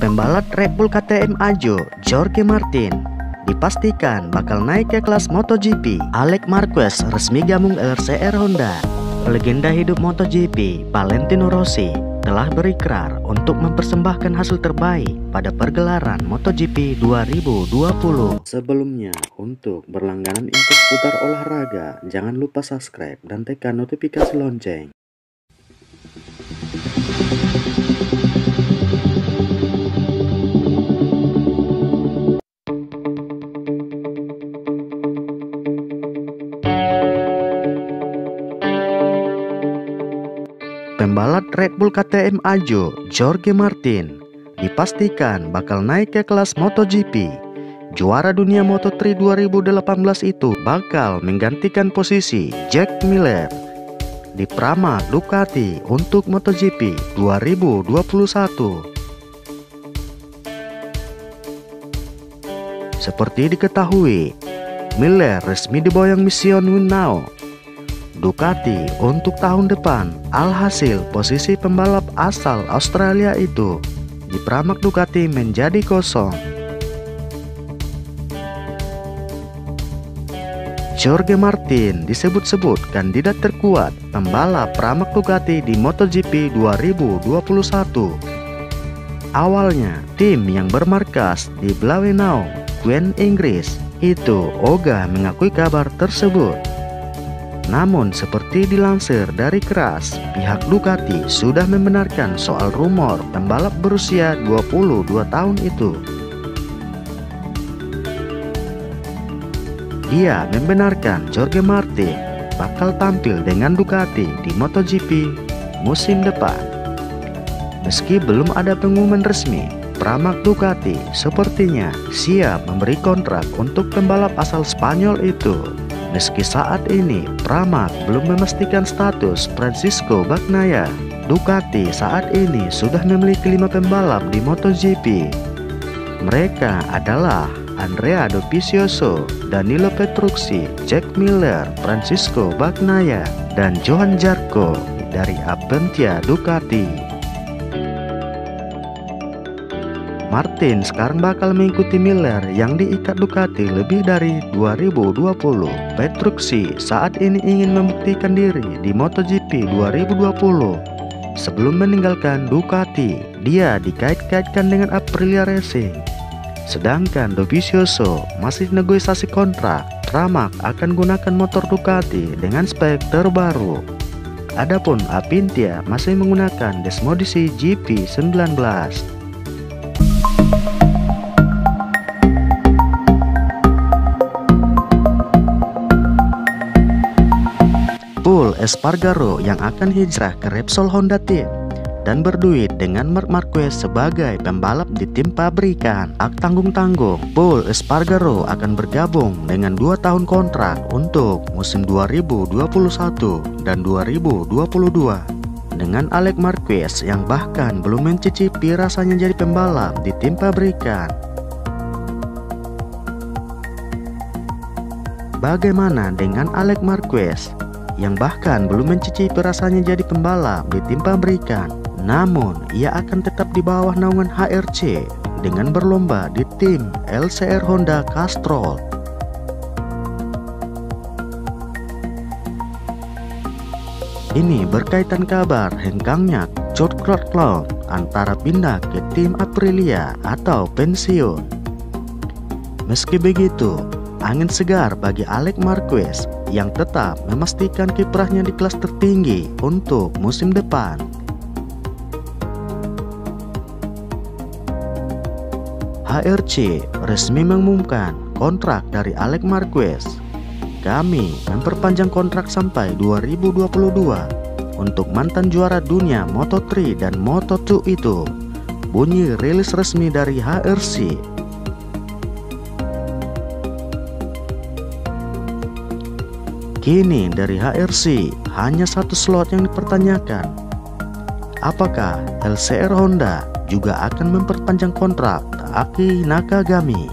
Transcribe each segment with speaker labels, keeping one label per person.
Speaker 1: Pembalap Red Bull KTM Ajo, Jorge Martin, dipastikan bakal naik ke kelas MotoGP. Alex Marquez resmi gabung LCR Honda. Legenda hidup MotoGP, Valentino Rossi, telah berikrar untuk mempersembahkan hasil terbaik pada pergelaran MotoGP 2020. Sebelumnya, untuk berlangganan info seputar olahraga, jangan lupa subscribe dan tekan notifikasi lonceng. Pembalap Red Bull KTM Ajo, Jorge Martin, dipastikan bakal naik ke kelas MotoGP. Juara dunia Moto3 2018 itu bakal menggantikan posisi Jack Miller di Pramac Ducati untuk MotoGP 2021. Seperti diketahui, Miller resmi diboyong Mission Winnow Ducati untuk tahun depan. Alhasil posisi pembalap asal Australia itu di Pramac Ducati menjadi kosong. Jorge Martin disebut-sebut kandidat terkuat pembalap Pramac Ducati di MotoGP 2021. Awalnya tim yang bermarkas di Blenheim, Queen Inggris itu ogah mengakui kabar tersebut. Namun seperti dilansir dari Keras, pihak Ducati sudah membenarkan soal rumor pembalap berusia 22 tahun itu. Dia membenarkan Jorge Martin bakal tampil dengan Ducati di MotoGP musim depan. Meski belum ada pengumuman resmi, Pramac Ducati sepertinya siap memberi kontrak untuk pembalap asal Spanyol itu. Meski saat ini Pramac belum memastikan status Francisco Bagnaia, Ducati saat ini sudah memiliki 5 pembalap di MotoGP. Mereka adalah Andrea Dovizioso, Danilo Petrucci, Jack Miller, Francisco Bagnaia, dan Johan Zarco dari Aprilia Ducati. Martin sekarang bakal mengikuti Miller yang diikat Ducati lebih dari 2020. Petrucci saat ini ingin membuktikan diri di MotoGP 2020. Sebelum meninggalkan Ducati, dia dikait-kaitkan dengan Aprilia Racing. Sedangkan Dovizioso masih negosiasi kontrak. Pramac akan gunakan motor Ducati dengan spek terbaru. Adapun Aprilia masih menggunakan Desmodici GP19. Pol Espargaro yang akan hijrah ke Repsol Honda Team dan berduit dengan Marc Marquez sebagai pembalap di tim pabrikan. Tak tanggung-tanggung, Pol Espargaro akan bergabung dengan 2 tahun kontrak untuk musim 2021 dan 2022 dengan Alex Marquez yang bahkan belum mencicipi rasanya jadi pembalap di tim pabrikan. Bagaimana dengan Alex Marquez yang bahkan belum mencicipi rasanya jadi pembalap di tim pabrikan, namun ia akan tetap di bawah naungan HRC dengan berlomba di tim LCR Honda Castrol. Ini berkaitan kabar hengkangnya George Cloud antara pindah ke tim Aprilia atau pensiun. Meski begitu, angin segar bagi Alex Marquez yang tetap memastikan kiprahnya di kelas tertinggi untuk musim depan. HRC resmi mengumumkan kontrak dari Alex Marquez. Kami memperpanjang kontrak sampai 2022 untuk mantan juara dunia Moto3 dan Moto2 itu, bunyi rilis resmi dari HRC. Kini dari HRC hanya 1 slot yang dipertanyakan. Apakah LCR Honda juga akan memperpanjang kontrak Taki Nakagami?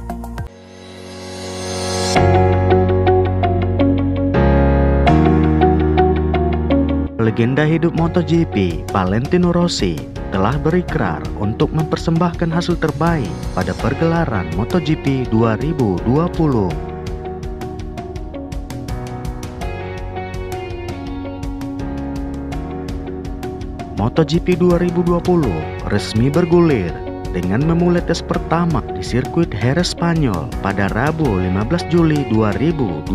Speaker 1: Legenda hidup MotoGP Valentino Rossi telah berikrar untuk mempersembahkan hasil terbaik pada pergelaran MotoGP 2020. MotoGP 2020 resmi bergulir dengan memulai tes pertama di sirkuit Jerez Spanyol pada Rabu 15 Juli 2020.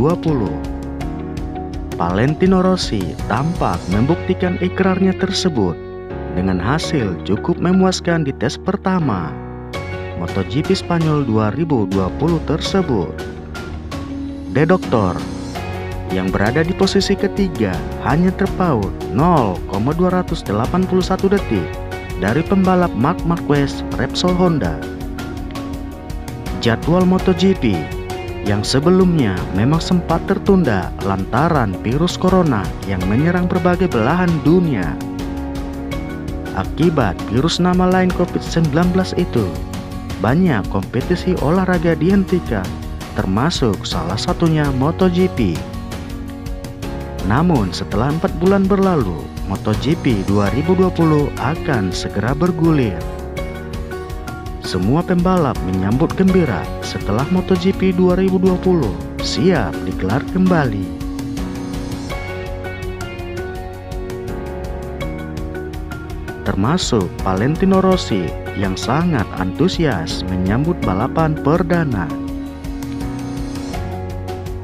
Speaker 1: Valentino Rossi tampak membuktikan ikrarnya tersebut dengan hasil cukup memuaskan di tes pertama MotoGP Spanyol 2020 tersebut. The Doctor yang berada di posisi ketiga hanya terpaut 0,281 detik dari pembalap Marc Marquez Repsol Honda. Jadwal MotoGP yang sebelumnya memang sempat tertunda lantaran virus corona yang menyerang berbagai belahan dunia. Akibat virus nama lain COVID-19 itu, banyak kompetisi olahraga dihentikan, termasuk salah satunya MotoGP. Namun setelah 4 bulan berlalu, MotoGP 2020 akan segera bergulir. Semua pembalap menyambut gembira setelah MotoGP 2020 siap digelar kembali. Termasuk Valentino Rossi yang sangat antusias menyambut balapan perdana.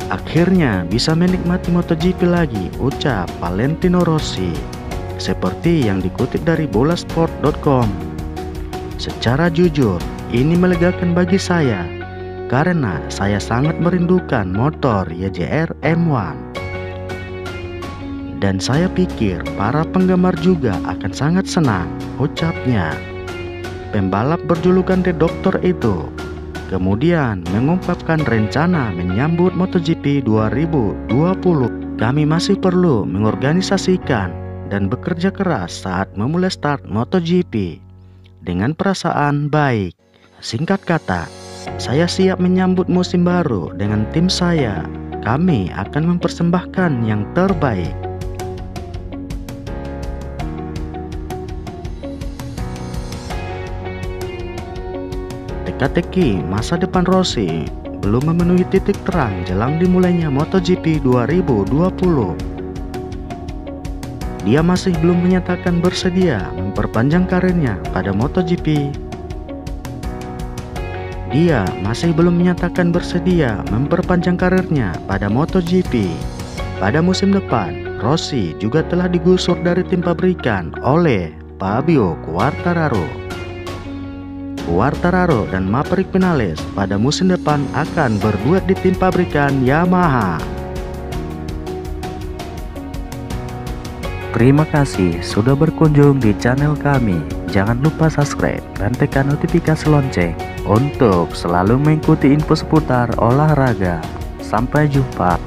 Speaker 1: Akhirnya bisa menikmati MotoGP lagi, ucap Valentino Rossi. Seperti yang dikutip dari bolasport.com. Secara jujur, ini melegakan bagi saya karena saya sangat merindukan motor YZR M1. Dan saya pikir para penggemar juga akan sangat senang, ucapnya. Pembalap berjulukan The Doctor itu kemudian mengungkapkan rencana menyambut MotoGP 2020. Kami masih perlu mengorganisasikan dan bekerja keras saat memulai start MotoGP dengan perasaan baik. Singkat kata, saya siap menyambut musim baru dengan tim saya. Kami akan mempersembahkan yang terbaik. Teka-teki masa depan Rossi belum memenuhi titik terang jelang dimulainya MotoGP 2020. Dia masih belum menyatakan bersedia memperpanjang karirnya pada MotoGP. Dia masih belum menyatakan bersedia memperpanjang karirnya pada MotoGP. Pada musim depan, Rossi juga telah digusur dari tim pabrikan oleh Fabio Quartararo. Quartararo dan Maverick Vinales pada musim depan akan berduet di tim pabrikan Yamaha. Terima kasih sudah berkunjung di channel kami. Jangan lupa subscribe dan tekan notifikasi lonceng untuk selalu mengikuti info seputar olahraga. Sampai jumpa.